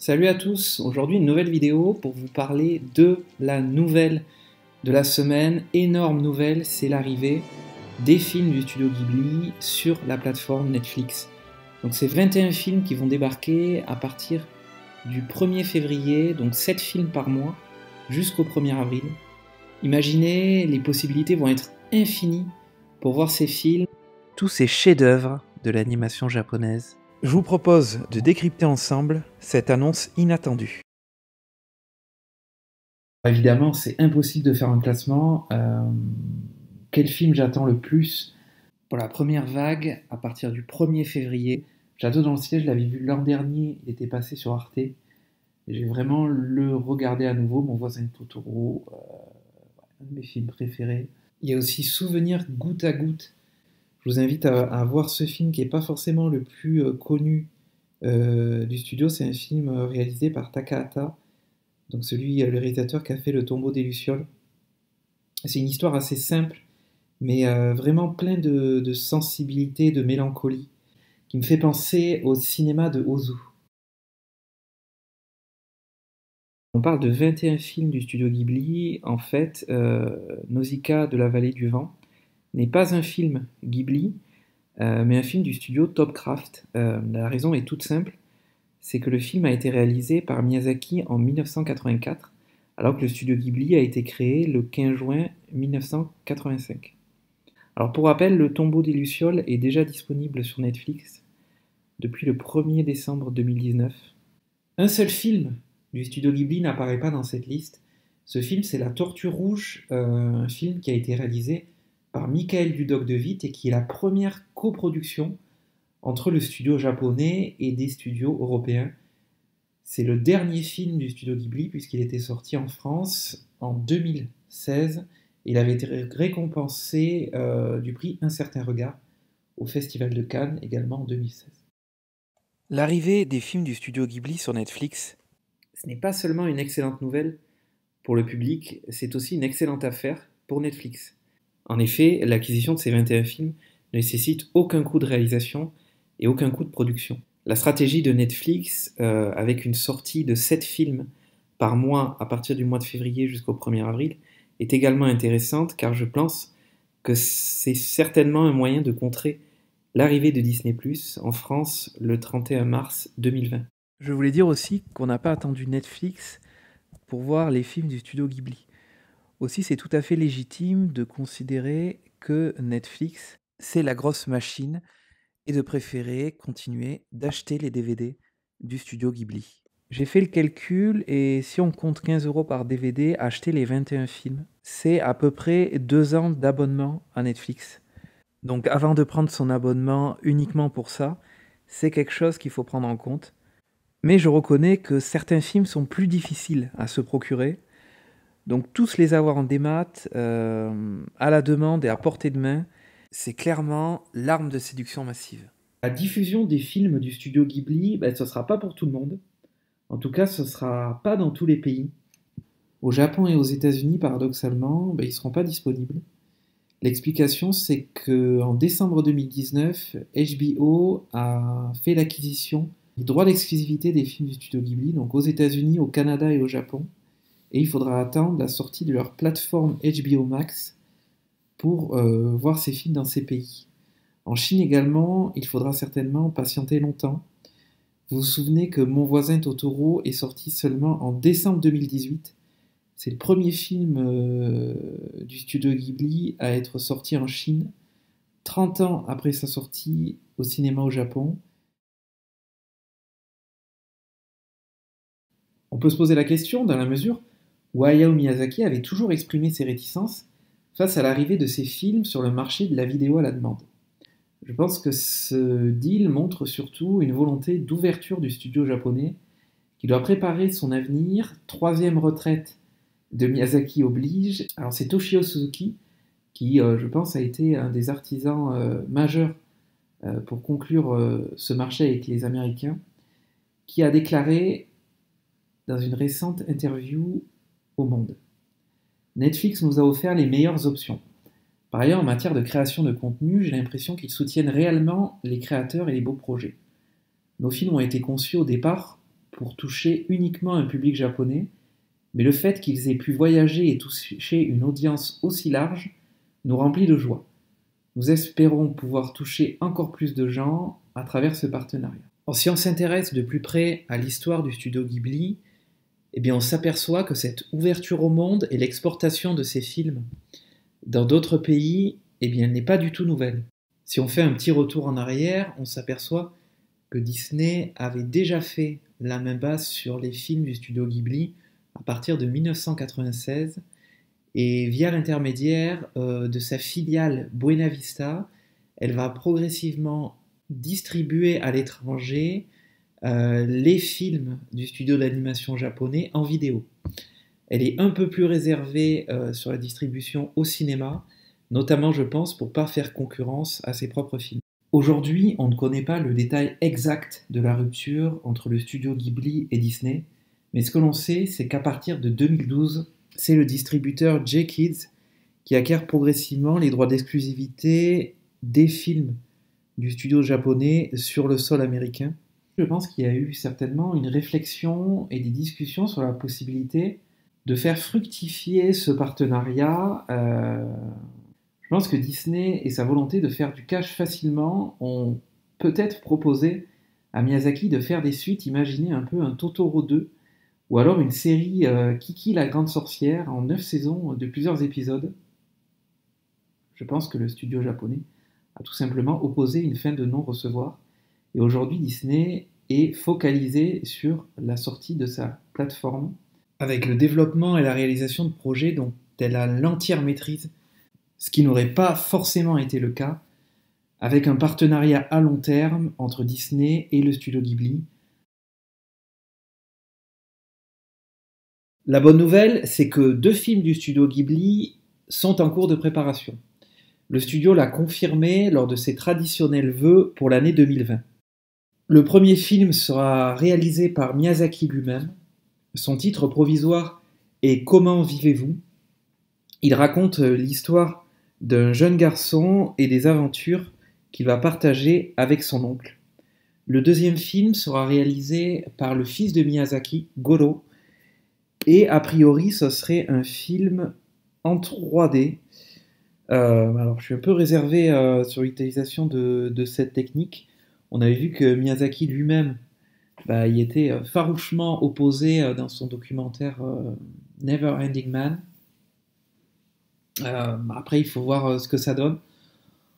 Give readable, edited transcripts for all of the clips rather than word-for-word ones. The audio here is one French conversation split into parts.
Salut à tous, aujourd'hui une nouvelle vidéo pour vous parler de la nouvelle de la semaine. Énorme nouvelle, c'est l'arrivée des films du studio Ghibli sur la plateforme Netflix. Donc c'est 21 films qui vont débarquer à partir du 1er février, donc 7 films par mois, jusqu'au 1er avril. Imaginez, les possibilités vont être infinies pour voir ces films. Tous ces chefs-d'œuvre de l'animation japonaise. Je vous propose de décrypter ensemble cette annonce inattendue. Évidemment, c'est impossible de faire un classement. Quel film j'attends le plus pour la première vague à partir du 1er février? Château dans le ciel, je l'avais vu l'an dernier, il était passé sur Arte. J'ai vraiment le regardé à nouveau, Mon voisin Totoro, un de mes films préférés. Il y a aussi Souvenir goutte à goutte. Je vous invite à voir ce film qui n'est pas forcément le plus connu du studio. C'est un film réalisé par Takahata, donc le réalisateur qui a fait Le Tombeau des Lucioles. C'est une histoire assez simple, mais vraiment plein de sensibilité, de mélancolie, qui me fait penser au cinéma de Ozu. On parle de 21 films du studio Ghibli. En fait, Nausicaa de la vallée du vent n'est pas un film Ghibli, mais un film du studio Topcraft. La raison est toute simple, c'est que le film a été réalisé par Miyazaki en 1984, alors que le studio Ghibli a été créé le 15 juin 1985. Alors pour rappel, Le Tombeau des Lucioles est déjà disponible sur Netflix depuis le 1er décembre 2019. Un seul film du studio Ghibli n'apparaît pas dans cette liste. Ce film, c'est La Tortue Rouge, un film qui a été réalisé par Michael Dudok de Witt et qui est la première coproduction entre le studio japonais et des studios européens. C'est le dernier film du studio Ghibli puisqu'il était sorti en France en 2016 et il avait été récompensé du prix Un certain regard au Festival de Cannes également en 2016. L'arrivée des films du studio Ghibli sur Netflix, ce n'est pas seulement une excellente nouvelle pour le public, c'est aussi une excellente affaire pour Netflix. En effet, l'acquisition de ces 21 films ne nécessite aucun coût de réalisation et aucun coût de production. La stratégie de Netflix, avec une sortie de 7 films par mois à partir du mois de février jusqu'au 1er avril, est également intéressante car je pense que c'est certainement un moyen de contrer l'arrivée de Disney+ en France le 31 mars 2020. Je voulais dire aussi qu'on n'a pas attendu Netflix pour voir les films du studio Ghibli. Aussi, c'est tout à fait légitime de considérer que Netflix, c'est la grosse machine et de préférer continuer d'acheter les DVD du studio Ghibli. J'ai fait le calcul et si on compte 15 € par DVD, acheter les 21 films, c'est à peu près 2 ans d'abonnement à Netflix. Donc avant de prendre son abonnement uniquement pour ça, c'est quelque chose qu'il faut prendre en compte. Mais je reconnais que certains films sont plus difficiles à se procurer. Donc tous les avoir en démat, à la demande et à portée de main, c'est clairement l'arme de séduction massive. La diffusion des films du studio Ghibli, ce ne sera pas pour tout le monde. En tout cas, ce ne sera pas dans tous les pays. Au Japon et aux États-Unis, paradoxalement, ils ne seront pas disponibles. L'explication, c'est qu'en décembre 2019, HBO a fait l'acquisition des droits d'exclusivité des films du studio Ghibli, donc aux États-Unis, au Canada et au Japon. Et il faudra attendre la sortie de leur plateforme HBO Max pour voir ces films dans ces pays. En Chine également, il faudra certainement patienter longtemps. Vous vous souvenez que Mon voisin Totoro est sorti seulement en décembre 2018. C'est le premier film du studio Ghibli à être sorti en Chine, 30 ans après sa sortie au cinéma au Japon. On peut se poser la question dans la mesure où Hayao Miyazaki avait toujours exprimé ses réticences face à l'arrivée de ses films sur le marché de la vidéo à la demande. Je pense que ce deal montre surtout une volonté d'ouverture du studio japonais qui doit préparer son avenir. Troisième retraite de Miyazaki oblige. Alors c'est Toshio Suzuki qui, je pense, a été un des artisans majeurs pour conclure ce marché avec les Américains, qui a déclaré dans une récente interview au Monde: Netflix nous a offert les meilleures options. Par ailleurs, en matière de création de contenu, j'ai l'impression qu'ils soutiennent réellement les créateurs et les beaux projets. Nos films ont été conçus au départ pour toucher uniquement un public japonais, mais le fait qu'ils aient pu voyager et toucher une audience aussi large nous remplit de joie. Nous espérons pouvoir toucher encore plus de gens à travers ce partenariat. Alors, si on s'intéresse de plus près à l'histoire du studio Ghibli, eh bien on s'aperçoit que cette ouverture au monde et l'exportation de ces films dans d'autres pays, eh bien, n'est pas du tout nouvelle. Si on fait un petit retour en arrière, on s'aperçoit que Disney avait déjà fait la main basse sur les films du studio Ghibli à partir de 1996, et via l'intermédiaire de sa filiale Buena Vista, elle va progressivement distribuer à l'étranger les films du studio d'animation japonais en vidéo. Elle est un peu plus réservée sur la distribution au cinéma, notamment je pense pour ne pas faire concurrence à ses propres films. Aujourd'hui, on ne connaît pas le détail exact de la rupture entre le studio Ghibli et Disney, mais ce que l'on sait, c'est qu'à partir de 2012, c'est le distributeur J-Kids qui acquiert progressivement les droits d'exclusivité des films du studio japonais sur le sol américain. Je pense qu'il y a eu certainement une réflexion et des discussions sur la possibilité de faire fructifier ce partenariat. Je pense que Disney et sa volonté de faire du cash facilement ont peut-être proposé à Miyazaki de faire des suites, imaginez un peu un Totoro 2, ou alors une série Kiki la grande sorcière en 9 saisons de plusieurs épisodes. Je pense que le studio japonais a tout simplement opposé une fin de non-recevoir, et aujourd'hui Disney est focalisé sur la sortie de sa plateforme, avec le développement et la réalisation de projets dont elle a l'entière maîtrise, ce qui n'aurait pas forcément été le cas avec un partenariat à long terme entre Disney et le studio Ghibli. La bonne nouvelle, c'est que 2 films du studio Ghibli sont en cours de préparation. Le studio l'a confirmé lors de ses traditionnels vœux pour l'année 2020. Le premier film sera réalisé par Miyazaki lui-même. Son titre provisoire est Comment vivez-vous ? Il raconte l'histoire d'un jeune garçon et des aventures qu'il va partager avec son oncle. Le deuxième film sera réalisé par le fils de Miyazaki, Goro, et a priori ce serait un film en 3D. Alors je suis un peu réservé sur l'utilisation de cette technique. On avait vu que Miyazaki lui-même y était farouchement opposé dans son documentaire Never Ending Man. Après, il faut voir ce que ça donne.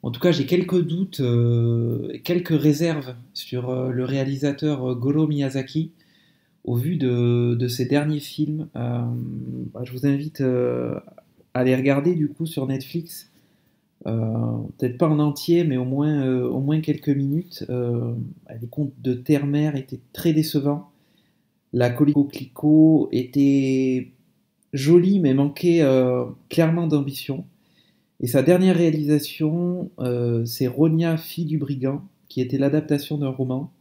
En tout cas, j'ai quelques doutes, quelques réserves sur le réalisateur Goro Miyazaki au vu de ses derniers films. Je vous invite à les regarder du coup sur Netflix. Peut-être pas en entier, mais au moins quelques minutes. Les contes de Terre-Mère étaient très décevants. La Colico Clico était jolie, mais manquait clairement d'ambition. Et sa dernière réalisation, c'est Ronia, fille du brigand, qui était l'adaptation d'un roman.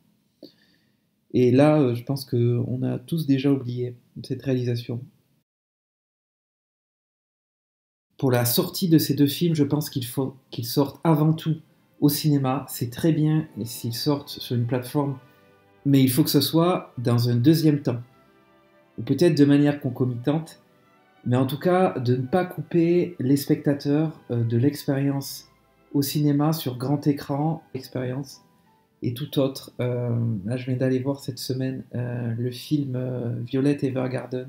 Et là, je pense qu'on a tous déjà oublié cette réalisation. Pour la sortie de ces 2 films, je pense qu'il faut qu'ils sortent avant tout au cinéma. C'est très bien s'ils sortent sur une plateforme, mais il faut que ce soit dans un deuxième temps, ou peut-être de manière concomitante, mais en tout cas de ne pas couper les spectateurs de l'expérience au cinéma sur grand écran, expérience et tout autre. Là, je viens d'aller voir cette semaine le film Violet Evergarden.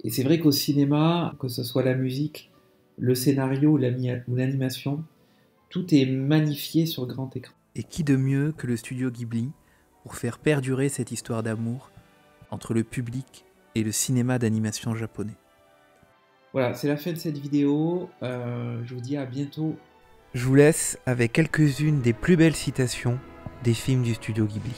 Et c'est vrai qu'au cinéma, que ce soit la musique, le scénario ou l'animation, tout est magnifié sur grand écran. Et qui de mieux que le studio Ghibli pour faire perdurer cette histoire d'amour entre le public et le cinéma d'animation japonais. Voilà, c'est la fin de cette vidéo. Je vous dis à bientôt. Je vous laisse avec quelques-unes des plus belles citations des films du studio Ghibli.